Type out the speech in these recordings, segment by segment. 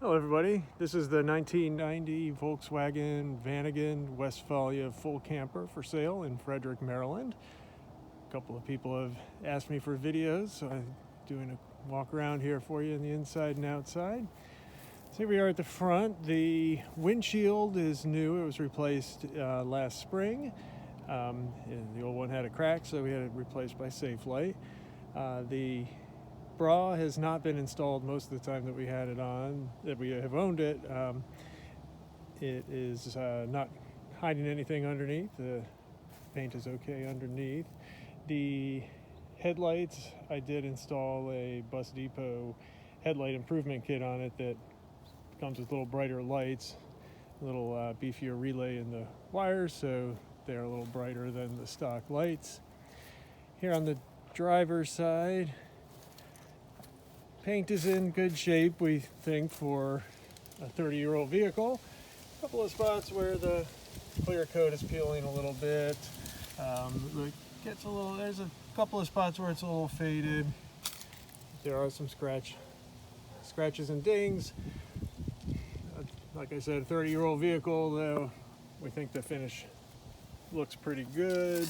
Hello everybody, this is the 1990 Volkswagen Vanagon Westphalia full camper for sale in Frederick, Maryland. A couple of people have asked me for videos, so I'm doing a walk around here for you in the inside and outside. So here we are at the front. The windshield is new. It was replaced last spring. And the old one had a crack, so we had it replaced by Safelite. The bra has not been installed most of the time that we had it on, that we have owned it. It is not hiding anything underneath. The paint is okay underneath. The headlights, I did install a Bus Depot headlight improvement kit on it that comes with little brighter lights, a little beefier relay in the wires, so they're a little brighter than the stock lights. Here on the driver's side, paint is in good shape, we think, for a 30-year-old vehicle. A couple of spots where the clear coat is peeling a little bit. There's a couple of spots where it's a little faded. There are some scratches and dings. Like I said, a 30-year-old vehicle, though, we think the finish looks pretty good.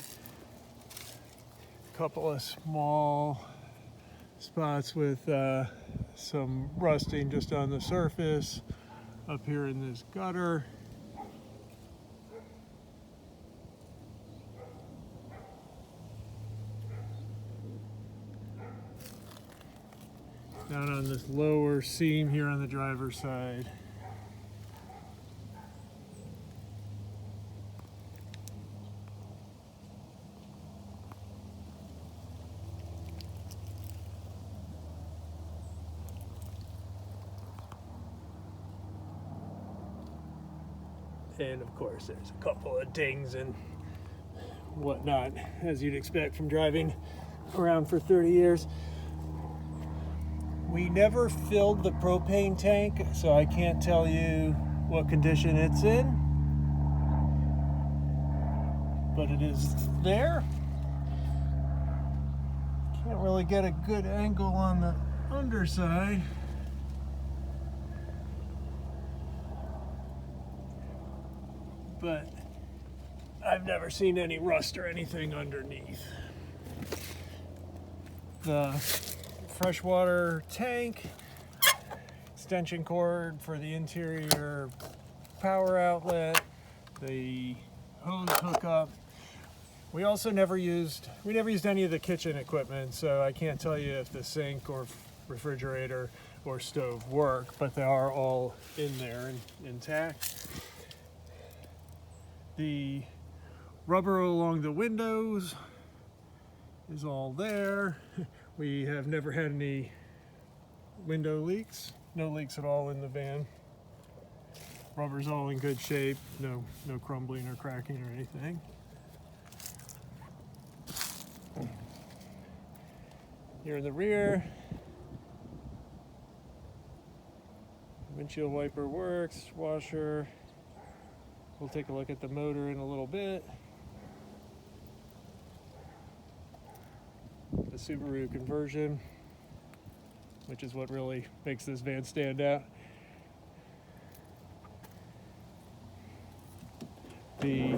A couple of small spots with some rusting just on the surface up here in this gutter. Down on this lower seam here on the driver's side. And of course there's a couple of dings and whatnot, as you'd expect from driving around for 30 years. We never filled the propane tank, so I can't tell you what condition it's in, but it is there. Can't really get a good angle on the underside. But I've never seen any rust or anything underneath. The freshwater tank, extension cord for the interior power outlet, the hose hookup. We never used any of the kitchen equipment, so I can't tell you if the sink or refrigerator or stove work, but they are all in there and intact. The rubber along the windows is all there. We have never had any window leaks, no leaks at all in the van. Rubber's all in good shape, no crumbling or cracking or anything. Here in the rear, windshield wiper works, washer. We'll take a look at the motor in a little bit. The Subaru conversion, which is what really makes this van stand out. The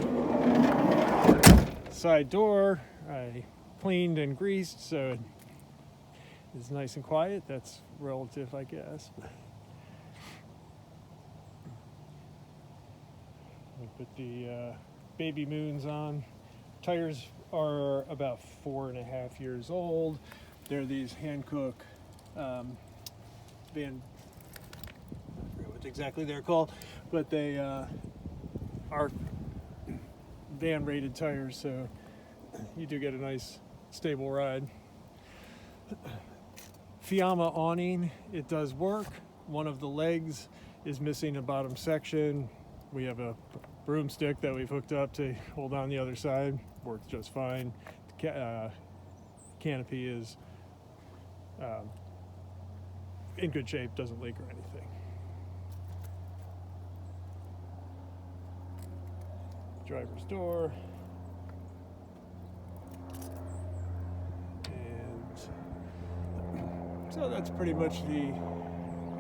side door I cleaned and greased, so it is nice and quiet. That's relative, I guess. We put the baby moons on. Tires are about 4.5 years old. They're these Hankook van, I forget what exactly they're called, but they are van rated tires, so you do get a nice stable ride. Fiamma awning, it does work. One of the legs is missing a bottom section. We have a broomstick that we've hooked up to hold on the other side. Works just fine. Canopy is in good shape, doesn't leak or anything. Driver's door. And so that's pretty much the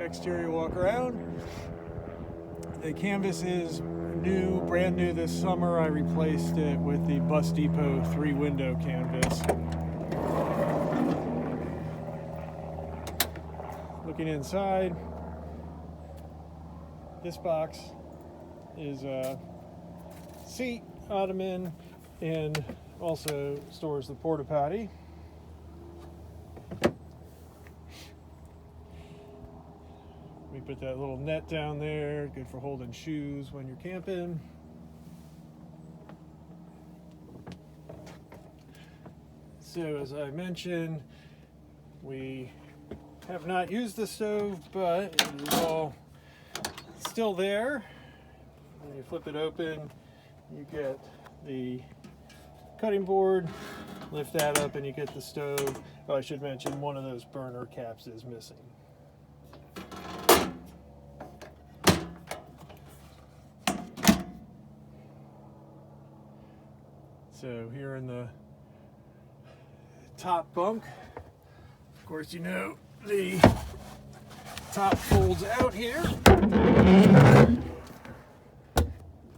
exterior walk around. The canvas is new, brand new this summer. I replaced it with the Bus Depot 3-window canvas. Looking inside, this box is a seat, ottoman, and also stores the porta potty. We put that little net down there, good for holding shoes when you're camping. So as I mentioned, we have not used the stove, but it is all still there. When you flip it open, you get the cutting board, lift that up and you get the stove. Oh, I should mention one of those burner caps is missing. So here in the top bunk, of course, you know, the top folds out here.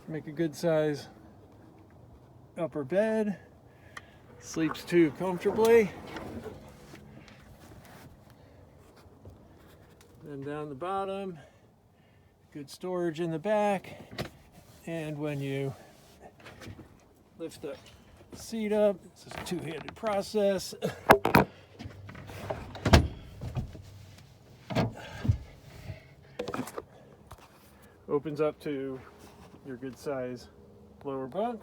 Make a good size upper bed. Sleeps too comfortably. Then down the bottom, good storage in the back. And when you lift the seat up, it's a two-handed process. Opens up to your good size lower bunk.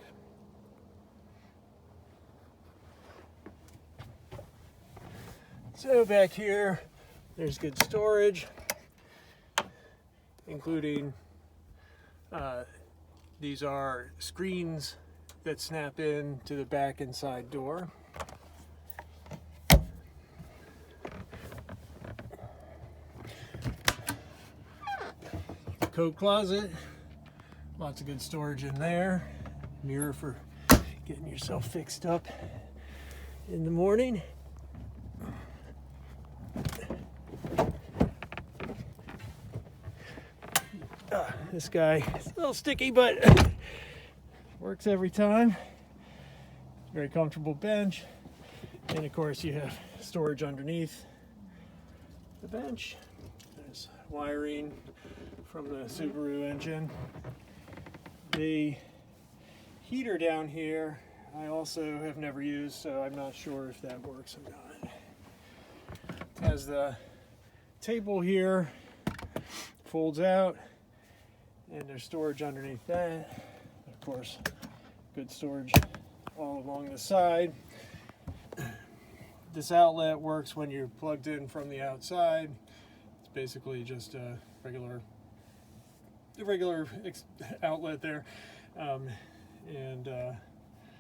So back here, there's good storage, including these are screens that snap in to the back and side door. Coat closet, lots of good storage in there. Mirror for getting yourself fixed up in the morning. This guy is a little sticky, but works every time. Very comfortable bench. And of course you have storage underneath the bench. There's wiring from the Subaru engine. The heater down here I also have never used, so I'm not sure if that works or not. Has the table here, folds out, and there's storage underneath that. Of course, good storage all along the side. This outlet works when you're plugged in from the outside. It's basically just a regular outlet there.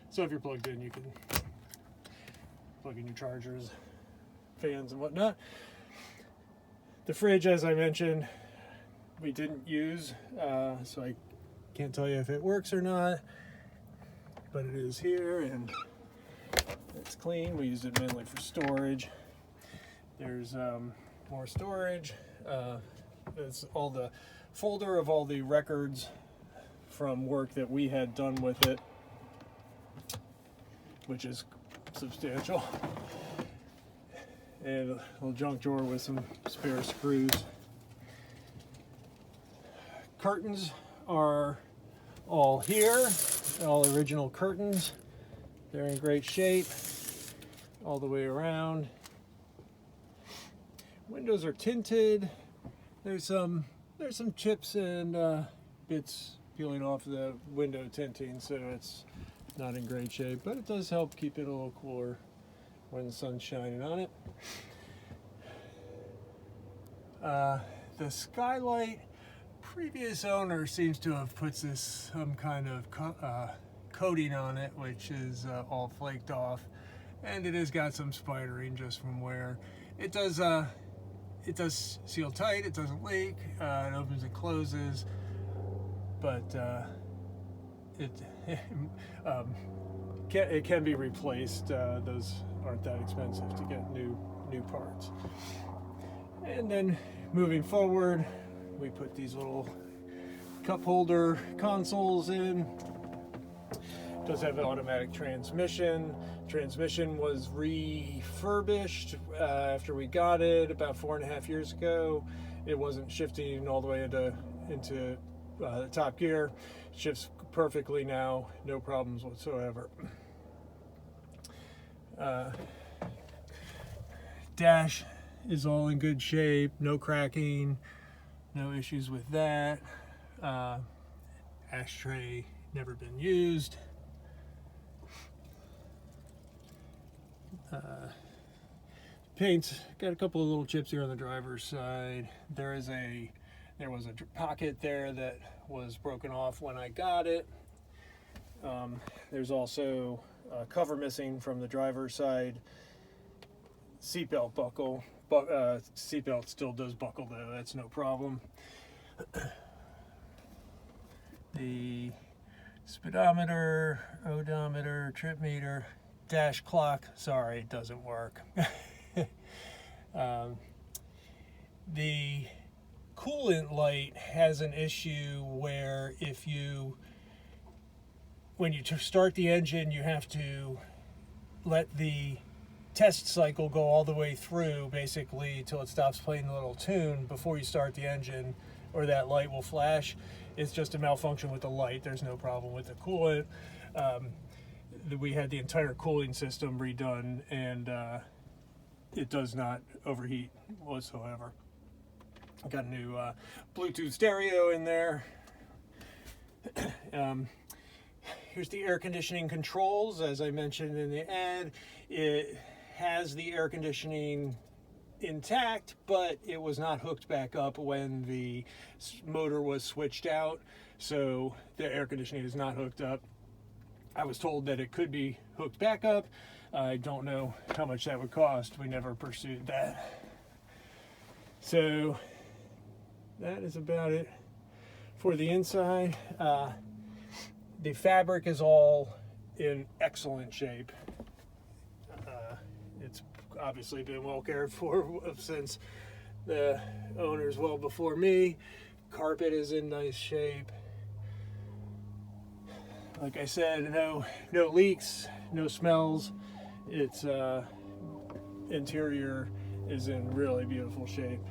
So if you're plugged in, you can plug in your chargers, fans, and whatnot. The fridge, as I mentioned, we didn't use, so I can't tell you if it works or not, but it is here and it's clean. We used it mainly for storage. There's more storage. There's all the folder of all the records from work that we had done with it, which is substantial. And a little junk drawer with some spare screws. Curtains are all here, all original curtains. They're in great shape all the way around. Windows are tinted. There's some chips and bits peeling off the window tinting, so it's not in great shape, but it does help keep it a little cooler when the sun's shining on it. The skylight, previous owner seems to have put some kind of coating on it, which is all flaked off, and it has got some spidering just from wear. It does seal tight. It doesn't leak. It opens and closes, but it can be replaced. Those aren't that expensive to get new parts. And then moving forward, we put these little cup holder consoles in. Does have an automatic transmission. Transmission was refurbished after we got it about 4.5 years ago. It wasn't shifting all the way into the top gear. It shifts perfectly now, no problems whatsoever. Dash is all in good shape, no cracking, no issues with that. Ashtray never been used. Paint's got a couple of little chips here on the driver's side. There was a pocket there that was broken off when I got it. There's also a cover missing from the driver's side. Seatbelt buckle. Seatbelt still does buckle though, that's no problem. The speedometer, odometer, trip meter, dash clock, sorry, it doesn't work. The coolant light has an issue where when you start the engine, you have to let the test cycle go all the way through, basically till it stops playing the little tune before you start the engine, or that light will flash. It's just a malfunction with the light. There's no problem with the coolant. We had the entire cooling system redone, and it does not overheat whatsoever. I got a new Bluetooth stereo in there. Here's the air conditioning controls. As I mentioned in the ad, it has the air conditioning intact, but it was not hooked back up when the motor was switched out, so the air conditioning is not hooked up. I was told that it could be hooked back up. I don't know how much that would cost. We never pursued that. So that is about it for the inside. The fabric is all in excellent shape. It's obviously been well cared for since the owners well before me. Carpet is in nice shape. Like I said, no leaks, no smells. Its interior is in really beautiful shape.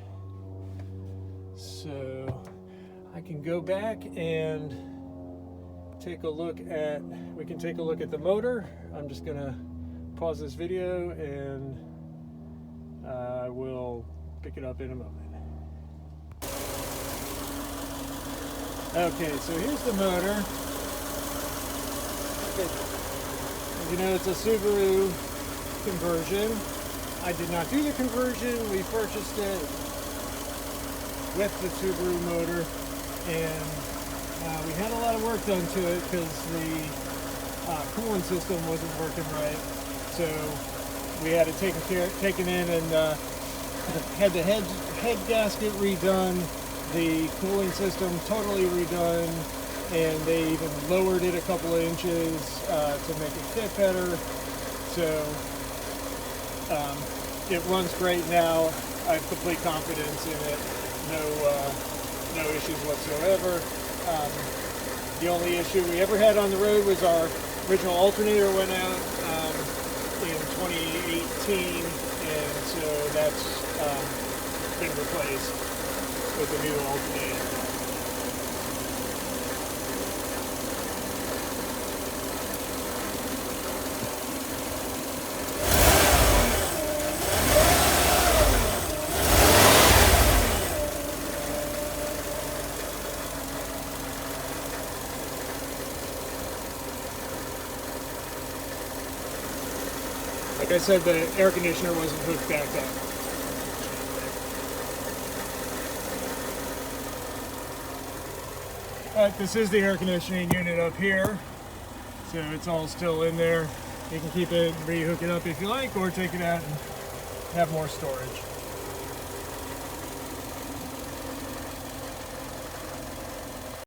So I can go back and take a look at, we can take a look at the motor. I'm just gonna pause this video and I will pick it up in a moment. Okay, so here's the motor. As you know, it's a Subaru conversion. I did not do the conversion. We purchased it with the Subaru motor, and we had a lot of work done to it because the cooling system wasn't working right. So we had it taken in and had the head gasket redone, the cooling system totally redone, and they even lowered it a couple of inches to make it fit better. So it runs great now. I have complete confidence in it. No issues whatsoever. The only issue we ever had on the road was our original alternator went out in 2018, and so that's been replaced with a new alternator. Like I said, the air conditioner wasn't hooked back up. This is the air conditioning unit up here, so it's all still in there. You can keep it and re-hook it up if you like, or take it out and have more storage.